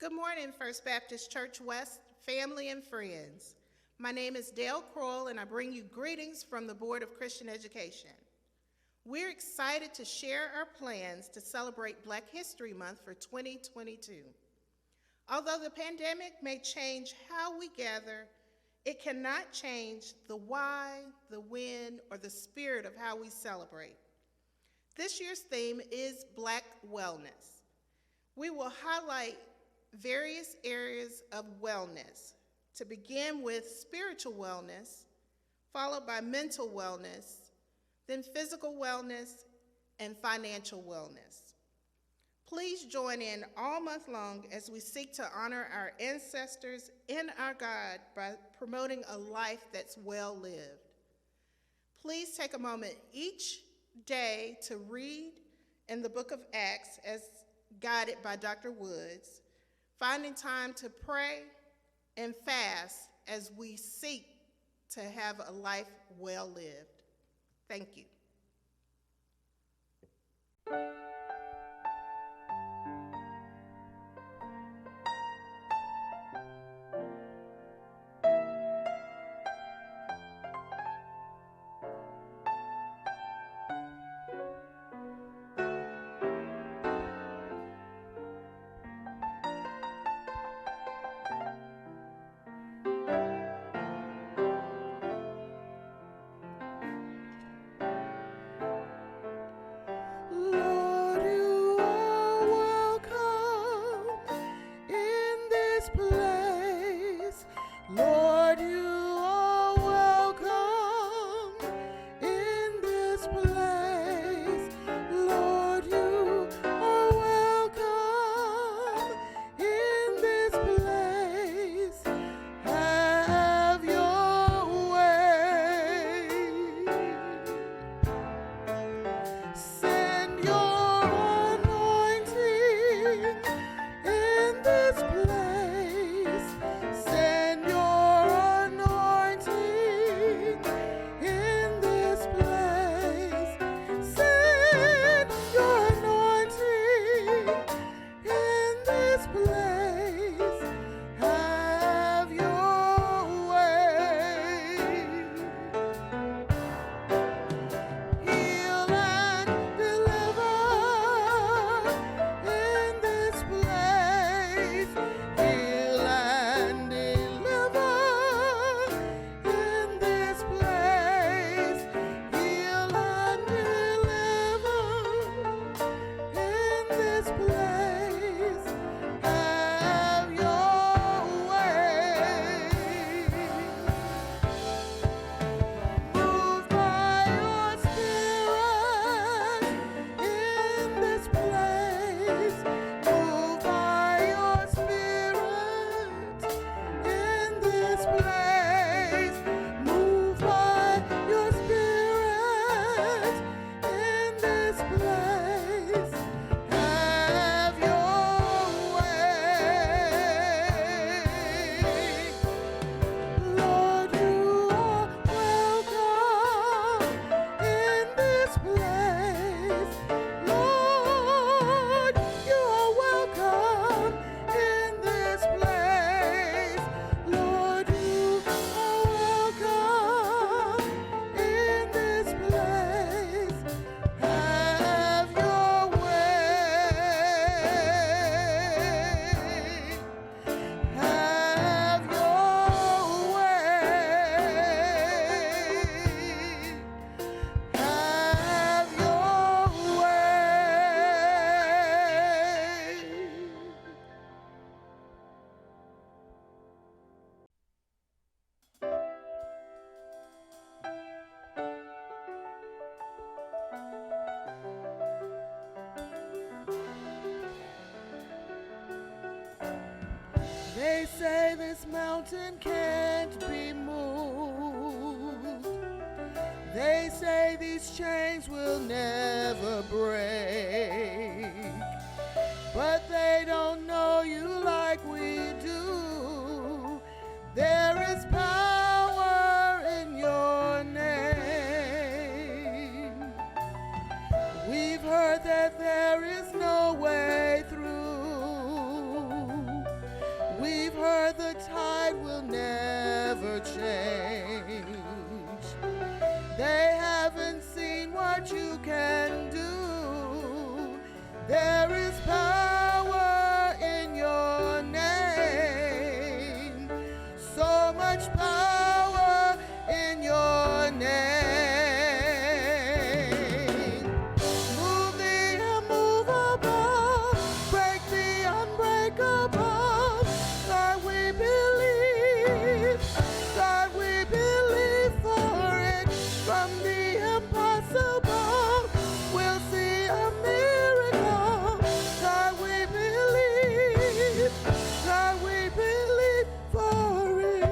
Good morning, First Baptist Church West family and friends. My name is Dale Kroll, and I bring you greetings from the Board of Christian Education. We're excited to share our plans to celebrate Black History Month for 2022. Although the pandemic may change how we gather, it cannot change the why, the when, or the spirit of how we celebrate. This year's theme is Black Wellness. We will highlight various areas of wellness, to begin with spiritual wellness, followed by mental wellness, then physical wellness, and financial wellness. Please join in all month long as we seek to honor our ancestors and our God by promoting a life that's well lived. Please take a moment each day to read in the book of Acts as guided by Dr. Woods, finding time to pray and fast as we seek to have a life well lived. Thank you. Lord, this mountain can't be moved. They say these chains will never break, but they don't know you like we do. There is power in your name. We've heard that there is no way through. We've heard the tide will never change. They haven't seen what you can do. There is power in your name. So much power in your name. Move the immovable, break the unbreakable. God, we believe. God, we believe for it. From the impossible, we'll see a miracle. God, we believe. God, we believe for it.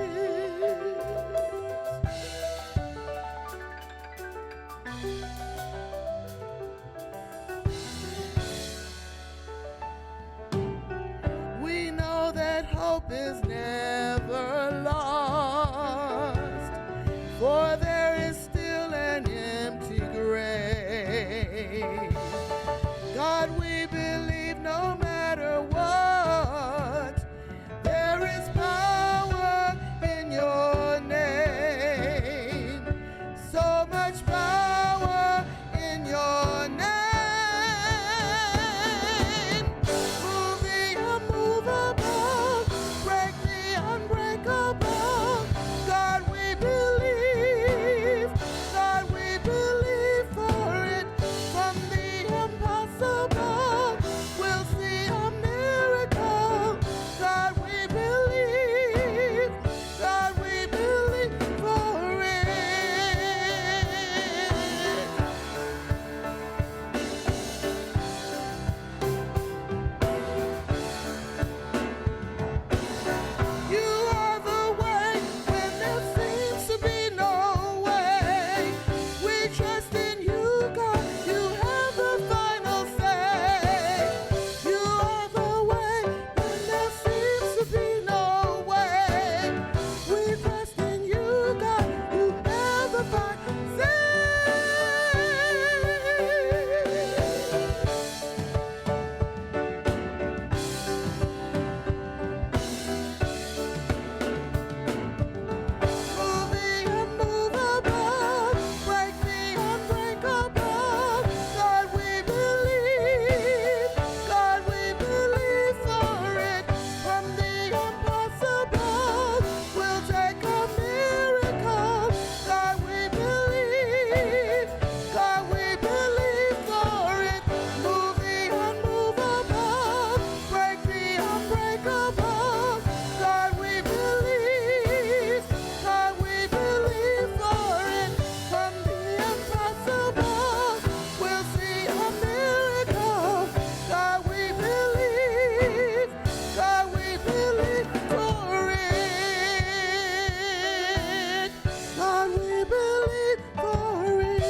We know that hope is never lost, for there is still an empty grave. God, we believe no matter what, there is power in your name. So much power in your name. Move the immovable, break the unbreakable. God, we believe. God, we believe for it. From the impossible, we'll see a miracle. God, we believe. God, we believe for it. You are the way when there seems to be no way. We trust in you, God. You have the final say. You are the way when there seems to be no way. We trust in you, God. You have the final say. Move the immovable, break the unbreakable. God, we believe. God, we believe for it. From the impossible, we'll take a miracle. God, we believe. God, we believe for it. Move the unmovable, break the unbreakable. God, we believe. God, we believe for it. From the impossible, we'll see a miracle. God, we believe. God, we believe for it. God, we believe for it.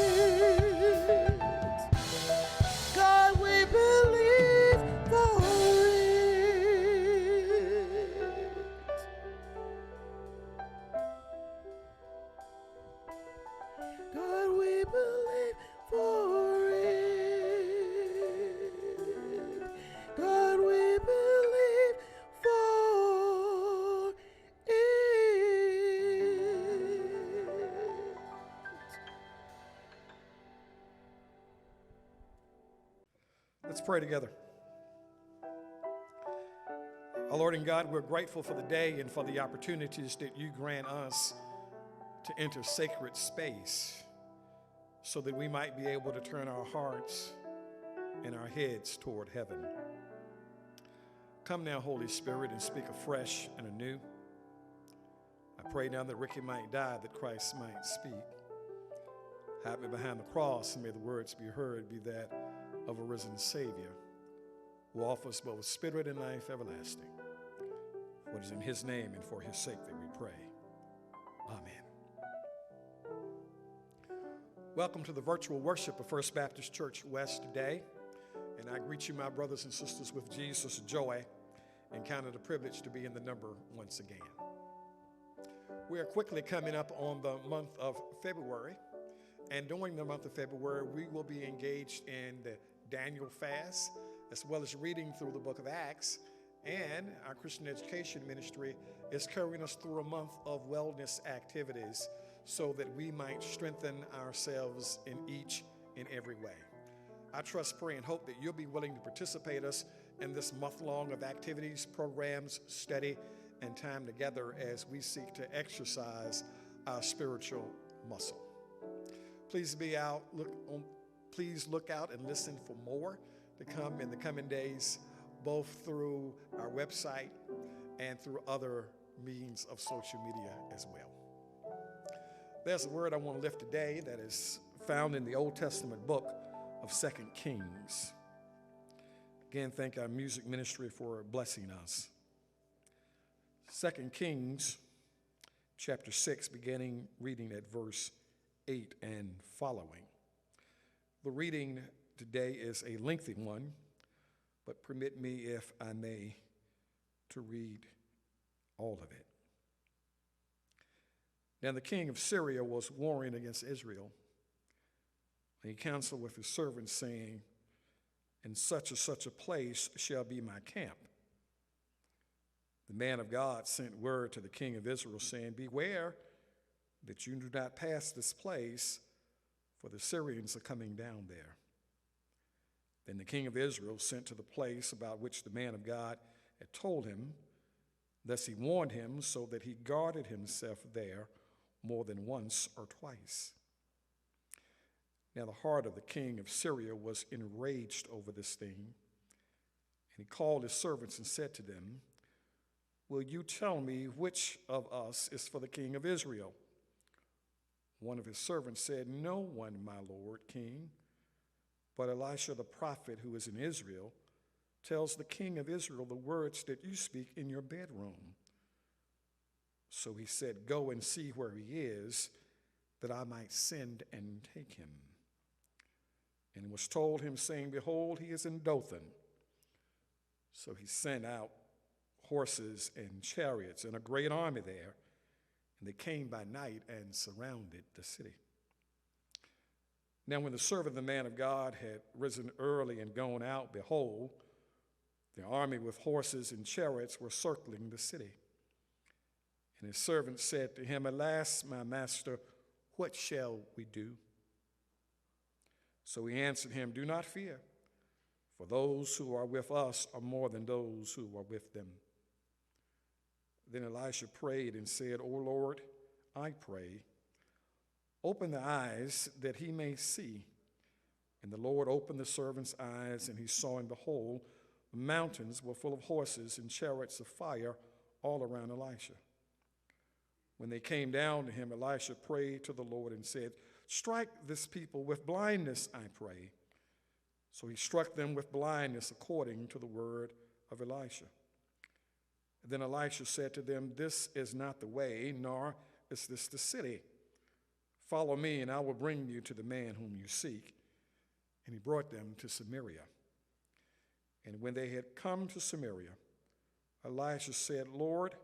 God, we believe for it. God, we believe for it. God, we believe for it. Let's pray together. Our Lord and God, we're grateful for the day and for the opportunities that you grant us to enter sacred space so that we might be able to turn our hearts and our heads toward heaven. Come now, Holy Spirit, and speak afresh and anew. I pray now that Ricky might die, that Christ might speak. Hide me behind the cross, and may the words be heard be that of a risen Savior who offers both spirit and life everlasting. For it is in his name and for his sake that we pray. Amen. Welcome to the virtual worship of First Baptist Church West today. And I greet you, my brothers and sisters, with Jesus' joy and count it a privilege to be in the number once again. We are quickly coming up on the month of February. And during the month of February, we will be engaged in the Daniel fast, as well as reading through the book of Acts. And our Christian education ministry is carrying us through a month of wellness activities so that we might strengthen ourselves in each and every way. I trust, pray, and hope that you'll be willing to participate us in this month long of activities, programs, study, and time together as we seek to exercise our spiritual muscle. Please look out and listen for more to come in the coming days, both through our website and through other means of social media as well. There's a word I want to lift today that is found in the Old Testament book of 2 Kings. Again, thank our music ministry for blessing us. 2 Kings chapter 6, beginning reading at verse 8 and following. The reading today is a lengthy one, but permit me, if I may, to read all of it. Now the king of Syria was warring against Israel. And he counseled with his servants, saying, in such a place shall be my camp. The man of God sent word to the king of Israel, saying, beware that you do not pass this place, for the Syrians are coming down there. Then the king of Israel sent to the place about which the man of God had told him. Thus he warned him, so that he guarded himself there more than once or twice. Now the heart of the king of Syria was enraged over this thing, and he called his servants and said to them, will you tell me which of us is for the king of Israel? One of his servants said, no one, my lord king, but Elisha the prophet, who is in Israel, tells the king of Israel the words that you speak in your bedroom. So he said, go and see where he is, that I might send and take him. And it was told him, saying, behold, he is in Dothan. So he sent out horses and chariots and a great army there, and they came by night and surrounded the city. Now when the servant of the man of God had risen early and gone out, behold, the army with horses and chariots were circling the city. And his servant said to him, alas, my master, what shall we do? So he answered him, do not fear, for those who are with us are more than those who are with them. Then Elisha prayed and said, O Lord, I pray, open the eyes that he may see. And the Lord opened the servant's eyes, and he saw, and behold, the mountains were full of horses and chariots of fire all around Elisha. When they came down to him, Elisha prayed to the Lord and said, strike this people with blindness, I pray. So he struck them with blindness according to the word of Elisha. And then Elisha said to them, this is not the way, nor is this the city. Follow me, and I will bring you to the man whom you seek. And he brought them to Samaria. And when they had come to Samaria, Elisha said, Lord,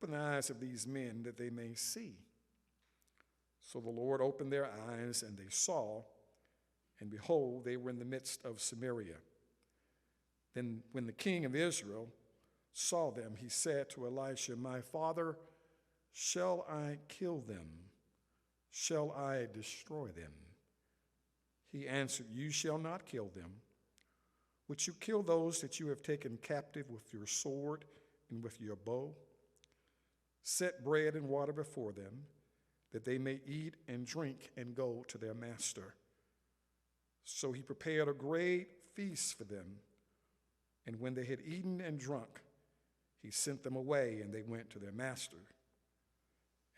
open the eyes of these men that they may see. So the Lord opened their eyes, and they saw, and behold, they were in the midst of Samaria. Then when the king of Israel saw them, he said to Elisha, my father, shall I kill them? Shall I destroy them? He answered, you shall not kill them. Would you kill those that you have taken captive with your sword and with your bow? Set bread and water before them, that they may eat and drink and go to their master. So he prepared a great feast for them, and when they had eaten and drunk, he sent them away, and they went to their master.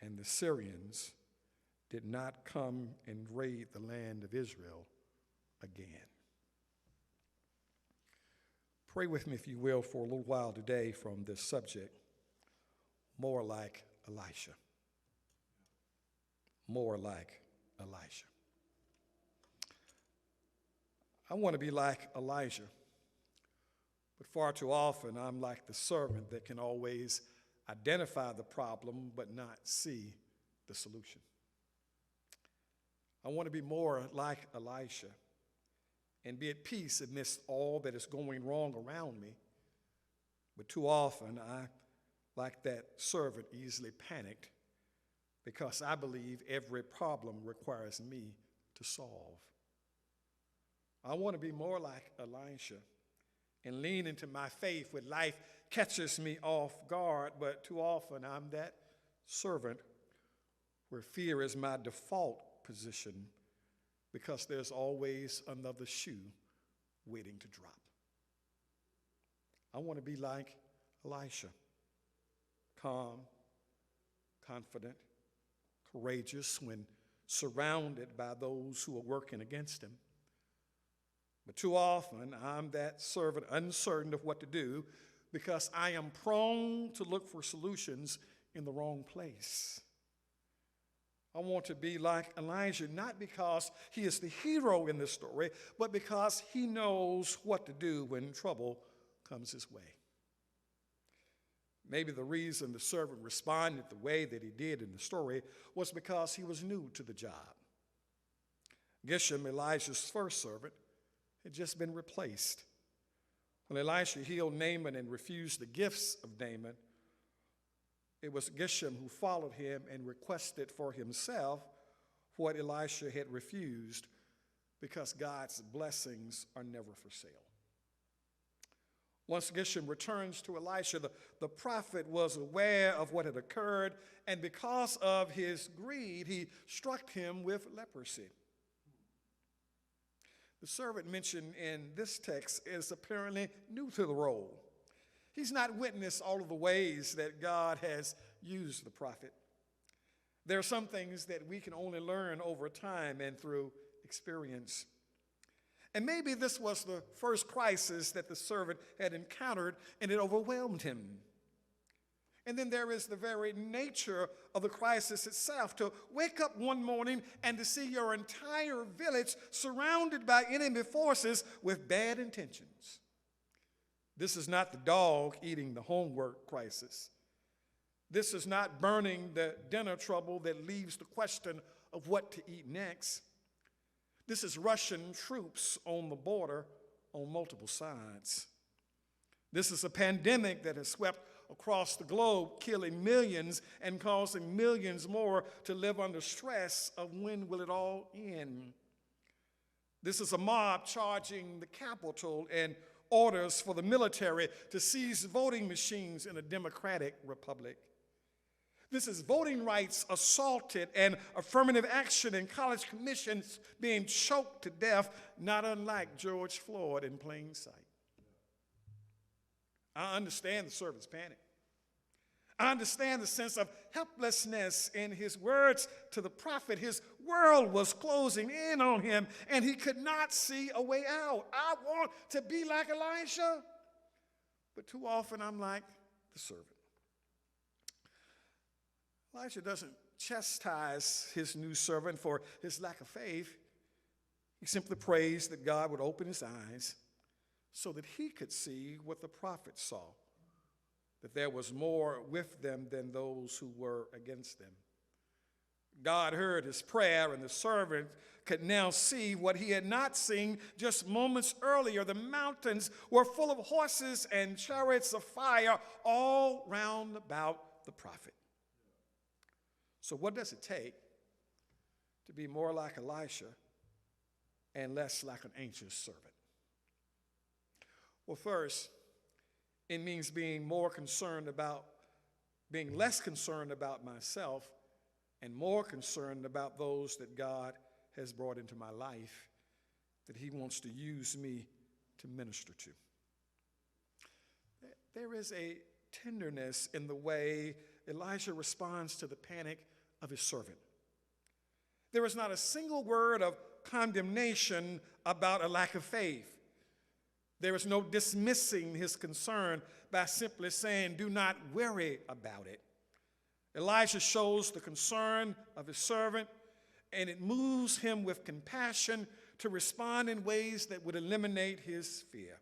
And the Syrians did not come and raid the land of Israel again. Pray with me, if you will, for a little while today from this subject. more like Elisha. More like Elisha. I want to be like Elijah, but far too often I'm like the servant that can always identify the problem but not see the solution. I want to be more like Elisha and be at peace amidst all that is going wrong around me, but too often I, like that servant, easily panicked because I believe every problem requires me to solve. I want to be more like Elisha and lean into my faith when life catches me off guard, but too often I'm that servant where fear is my default position because there's always another shoe waiting to drop. I want to be like Elisha, calm, confident, courageous when surrounded by those who are working against him. But too often, I'm that servant uncertain of what to do because I am prone to look for solutions in the wrong place. I want to be like Elijah, not because he is the hero in this story, but because he knows what to do when trouble comes his way. Maybe the reason the servant responded the way that he did in the story was because he was new to the job. Geshem, Elijah's first servant, had just been replaced. When Elisha healed Naaman and refused the gifts of Naaman, it was Geshem who followed him and requested for himself what Elisha had refused, because God's blessings are never for sale. Once Geshem returns to Elisha, the prophet was aware of what had occurred, and because of his greed, he struck him with leprosy. The servant mentioned in this text is apparently new to the role. He's not witnessed all of the ways that God has used the prophet. There are some things that we can only learn over time and through experience. And maybe this was the first crisis that the servant had encountered, and it overwhelmed him. And then there is the very nature of the crisis itself, to wake up one morning and to see your entire village surrounded by enemy forces with bad intentions. This is not the dog eating the homework crisis. This is not burning the dinner trouble that leaves the question of what to eat next. This is Russian troops on the border on multiple sides. This is a pandemic that has swept across the globe, killing millions and causing millions more to live under stress of when will it all end. This is a mob charging the Capitol and orders for the military to seize voting machines in a democratic republic. This is voting rights assaulted and affirmative action in college commissions being choked to death, not unlike George Floyd in plain sight. I understand the servant's panic. I understand the sense of helplessness in his words to the prophet. His world was closing in on him, and he could not see a way out. I want to be like Elisha, but too often I'm like the servant. Elisha doesn't chastise his new servant for his lack of faith. He simply prays that God would open his eyes so that he could see what the prophet saw, that there was more with them than those who were against them. God heard his prayer, and the servant could now see what he had not seen just moments earlier. The mountains were full of horses and chariots of fire all round about the prophet. So what does it take to be more like Elisha and less like an anxious servant? Well, first, it means being less concerned about myself and more concerned about those that God has brought into my life that he wants to use me to minister to. There is a tenderness in the way Elisha responds to the panic of his servant. There is not a single word of condemnation about a lack of faith. There is no dismissing his concern by simply saying, "Do not worry about it." Elisha shows the concern of his servant, and it moves him with compassion to respond in ways that would eliminate his fear.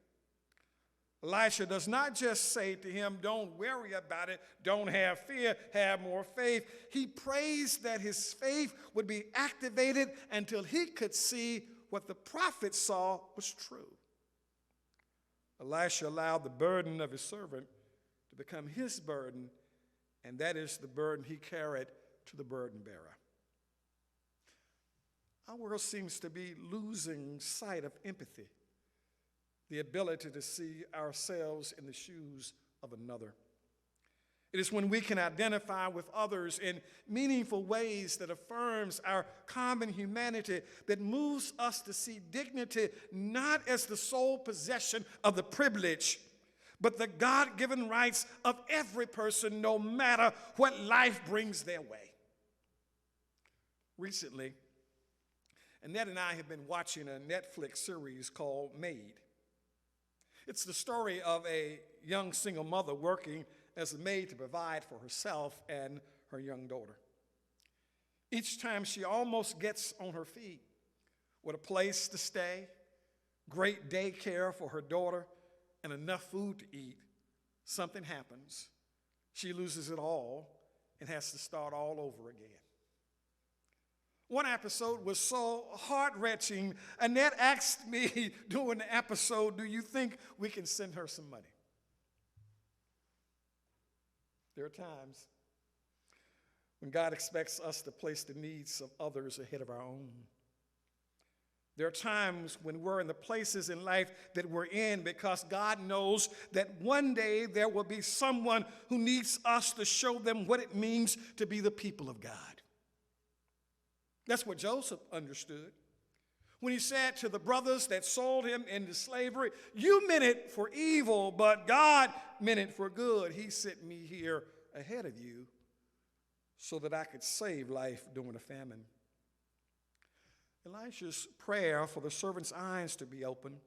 Elisha does not just say to him, don't worry about it, don't have fear, have more faith. He prays that his faith would be activated until he could see what the prophet saw was true. Elisha allowed the burden of his servant to become his burden, and that is the burden he carried to the burden bearer. Our world seems to be losing sight of empathy, the ability to see ourselves in the shoes of another. It is when we can identify with others in meaningful ways that affirms our common humanity that moves us to see dignity not as the sole possession of the privileged, but the God-given rights of every person, no matter what life brings their way. Recently, Annette and I have been watching a Netflix series called Made. It's the story of a young single mother working as a maid to provide for herself and her young daughter. Each time she almost gets on her feet with a place to stay, great daycare for her daughter, and enough food to eat, something happens. She loses it all and has to start all over again. One episode was so heart-wrenching, Annette asked me during the episode, do you think we can send her some money? There are times when God expects us to place the needs of others ahead of our own. There are times when we're in the places in life that we're in because God knows that one day there will be someone who needs us to show them what it means to be the people of God. That's what Joseph understood when he said to the brothers that sold him into slavery, you meant it for evil, but God meant it for good. He sent me here ahead of you so that I could save life during a famine. Elisha's prayer for the servant's eyes to be open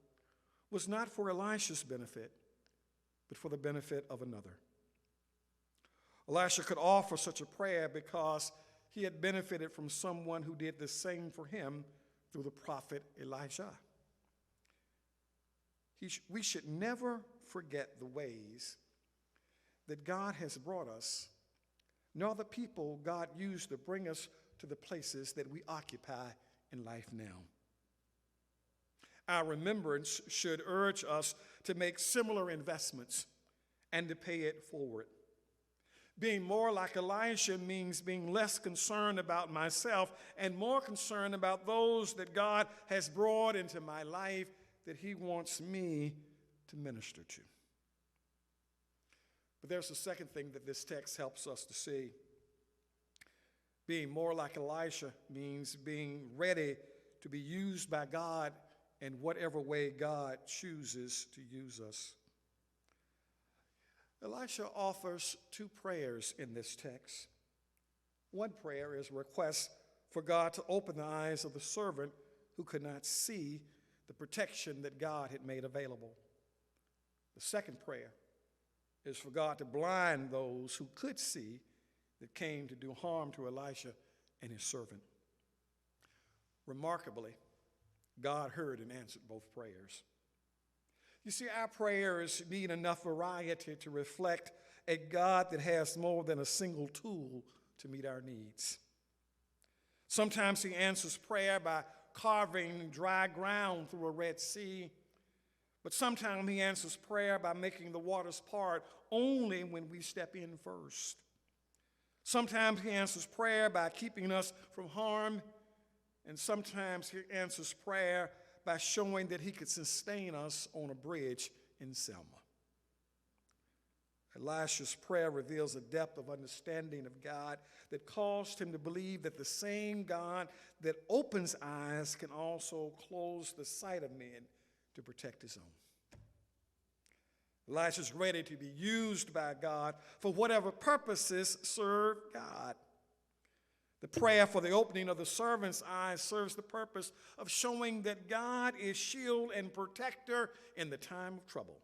was not for Elisha's benefit, but for the benefit of another. Elisha could offer such a prayer because he had benefited from someone who did the same for him through the prophet Elisha. We should never forget the ways that God has brought us, nor the people God used to bring us to the places that we occupy in life now. Our remembrance should urge us to make similar investments and to pay it forward. Being more like Elisha means being less concerned about myself and more concerned about those that God has brought into my life that he wants me to minister to. But there's a second thing that this text helps us to see. Being more like Elisha means being ready to be used by God in whatever way God chooses to use us. Elisha offers two prayers in this text. One prayer is a request for God to open the eyes of the servant who could not see the protection that God had made available. The second prayer is for God to blind those who could see that came to do harm to Elisha and his servant. Remarkably, God heard and answered both prayers. You see, our prayers need enough variety to reflect a God that has more than a single tool to meet our needs. Sometimes he answers prayer by carving dry ground through a Red Sea, but sometimes he answers prayer by making the waters part only when we step in first. Sometimes he answers prayer by keeping us from harm, and sometimes he answers prayer by showing that he could sustain us on a bridge in Selma. Elisha's prayer reveals a depth of understanding of God that caused him to believe that the same God that opens eyes can also close the sight of men to protect his own. Elisha's ready to be used by God for whatever purposes serve God. The prayer for the opening of the servant's eyes serves the purpose of showing that God is shield and protector in the time of trouble.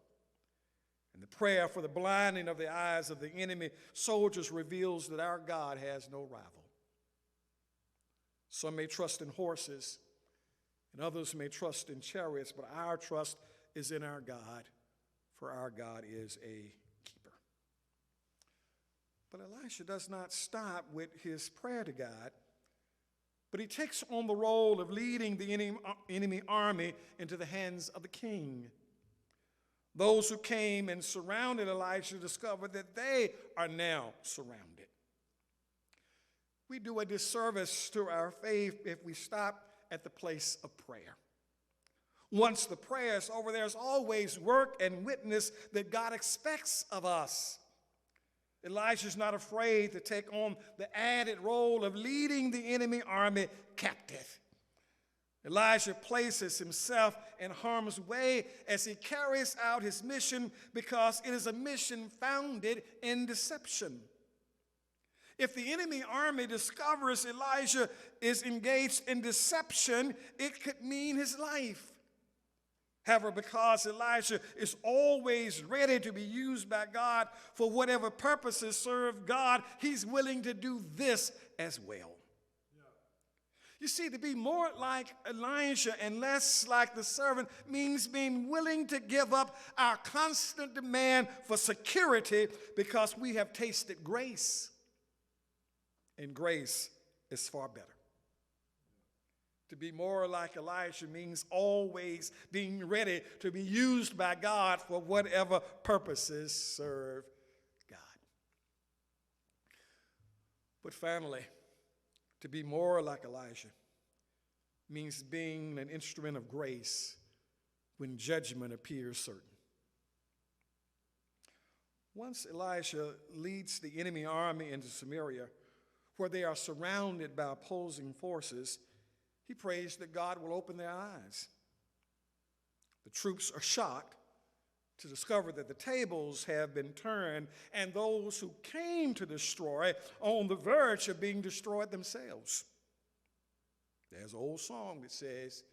And the prayer for the blinding of the eyes of the enemy soldiers reveals that our God has no rival. Some may trust in horses, and others may trust in chariots, but our trust is in our God, for our God is a keeper. But Elisha does not stop with his prayer to God, but he takes on the role of leading the enemy army into the hands of the king. Those who came and surrounded Elisha discovered that they are now surrounded. We do a disservice to our faith if we stop at the place of prayer. Once the prayer is over, there's always work and witness that God expects of us. Elisha's not afraid to take on the added role of leading the enemy army captive. Elisha places himself in harm's way as he carries out his mission because it is a mission founded in deception. If the enemy army discovers Elisha is engaged in deception, it could mean his life. However, because Elisha is always ready to be used by God for whatever purposes serve God, he's willing to do this as well. You see, to be more like Elisha and less like the servant means being willing to give up our constant demand for security because we have tasted grace. And grace is far better. To be more like Elisha means always being ready to be used by God for whatever purposes serve God. But finally, to be more like Elisha means being an instrument of grace when judgment appears certain. Once Elisha leads the enemy army into Samaria, where they are surrounded by opposing forces, he prays that God will open their eyes. The troops are shocked to discover that the tables have been turned and those who came to destroy are on the verge of being destroyed themselves. There's an old song that says,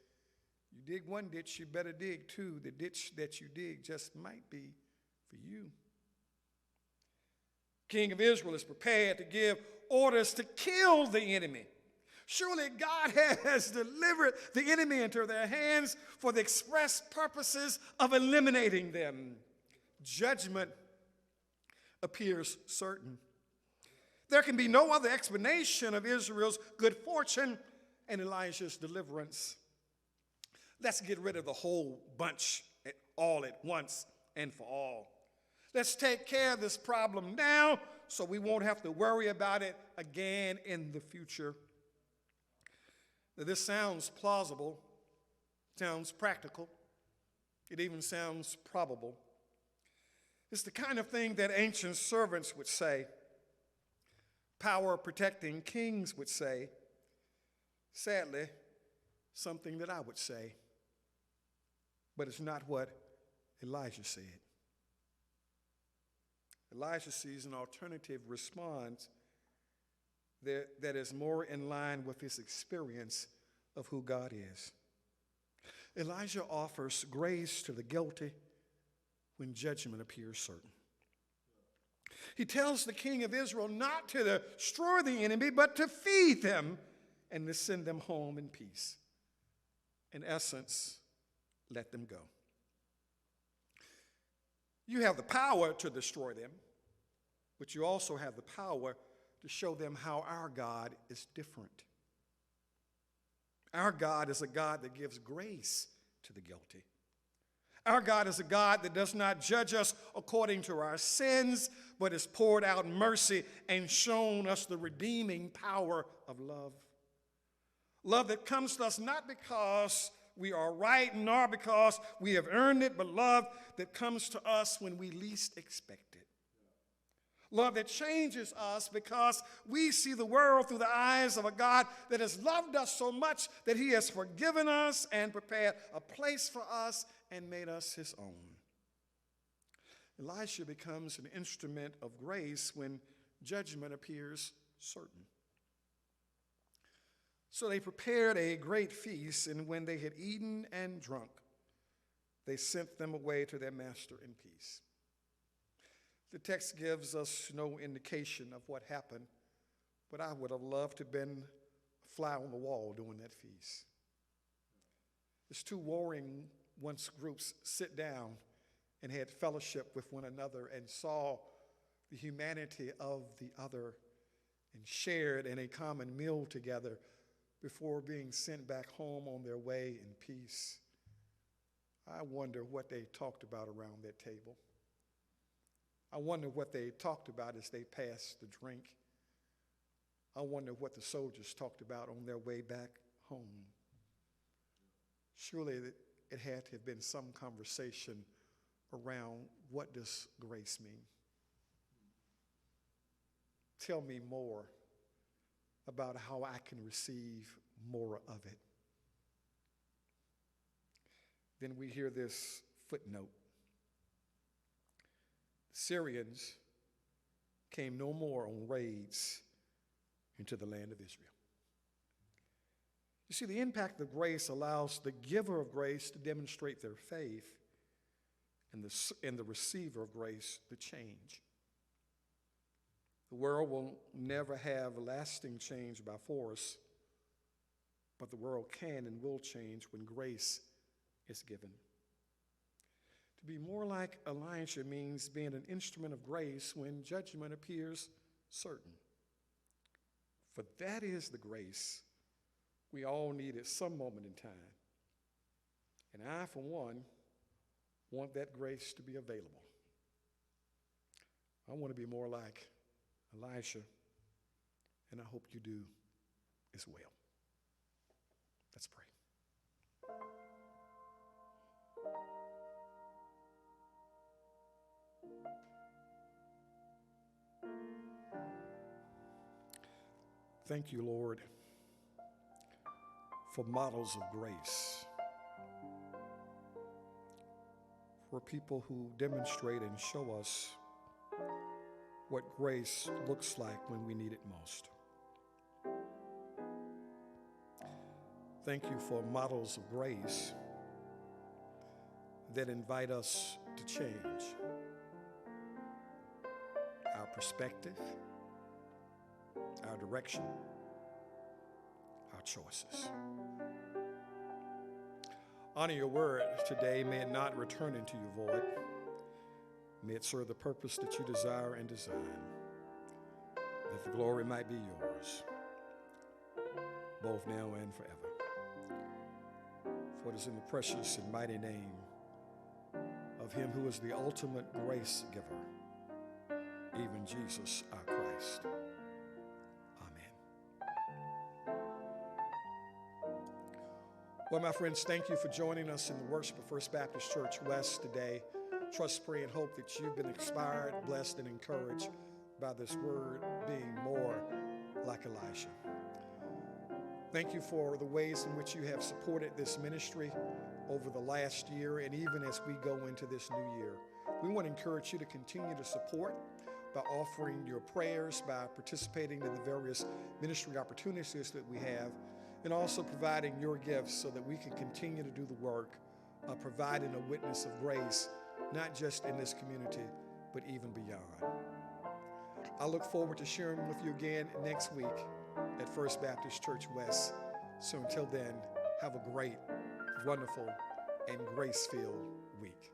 you dig one ditch, you better dig two. The ditch that you dig just might be for you. King of Israel is prepared to give orders to kill the enemy. Surely God has delivered the enemy into their hands for the express purposes of eliminating them. Judgment appears certain. There can be no other explanation of Israel's good fortune and Elisha's deliverance. Let's get rid of the whole bunch all at once and for all. Let's take care of this problem now so we won't have to worry about it again in the future. Now, this sounds plausible, sounds practical, it even sounds probable. It's the kind of thing that ancient servants would say, power-protecting kings would say, sadly, something that I would say, but it's not what Elijah said. Elisha sees an alternative response that is more in line with his experience of who God is. Elijah offers grace to the guilty when judgment appears certain. He tells the king of Israel not to destroy the enemy, but to feed them and to send them home in peace. In essence, let them go. You have the power to destroy them, but you also have the power to show them how our God is different. Our God is a God that gives grace to the guilty. Our God is a God that does not judge us according to our sins, but has poured out mercy and shown us the redeeming power of love. Love that comes to us not because we are right, nor because we have earned it, but love that comes to us when we least expect it. Love that changes us because we see the world through the eyes of a God that has loved us so much that he has forgiven us and prepared a place for us and made us his own. Elisha becomes an instrument of grace when judgment appears certain. So they prepared a great feast, and when they had eaten and drunk, they sent them away to their master in peace. The text gives us no indication of what happened, but I would have loved to have been a fly on the wall during that feast. As two warring once groups sit down and had fellowship with one another and saw the humanity of the other and shared in a common meal together before being sent back home on their way in peace. I wonder what they talked about around that table. I wonder what they talked about as they passed the drink. I wonder what the soldiers talked about on their way back home. Surely it had to have been some conversation around, what does grace mean? Tell me more about how I can receive more of it. Then we hear this footnote. The Syrians came no more on raids into the land of Israel. You see, the impact of grace allows the giver of grace to demonstrate their faith and the receiver of grace to change. The world will never have lasting change by force, but the world can and will change when grace is given. To be more like Elisha means being an instrument of grace when judgment appears certain. For that is the grace we all need at some moment in time. And I, for one, want that grace to be available. I want to be more like Elisha, and I hope you do as well. Let's pray. Thank you, Lord, for models of grace, for people who demonstrate and show us what grace looks like when we need it most. Thank you for models of grace that invite us to change our perspective, our direction, our choices. Honor your word today. May it not return into you void. May it serve the purpose that you desire and design, that the glory might be yours, both now and forever. For it is in the precious and mighty name of him who is the ultimate grace giver, even Jesus our Christ. Well, my friends, thank you for joining us in the worship of First Baptist Church West today. Trust, pray, and hope that you've been inspired, blessed, and encouraged by this word being more like Elisha. Thank you for the ways in which you have supported this ministry over the last year and even as we go into this new year. We want to encourage you to continue to support by offering your prayers, by participating in the various ministry opportunities that we have, and also providing your gifts so that we can continue to do the work of providing a witness of grace, not just in this community, but even beyond. I look forward to sharing with you again next week at First Baptist Church West. So until then, have a great, wonderful, and grace-filled week.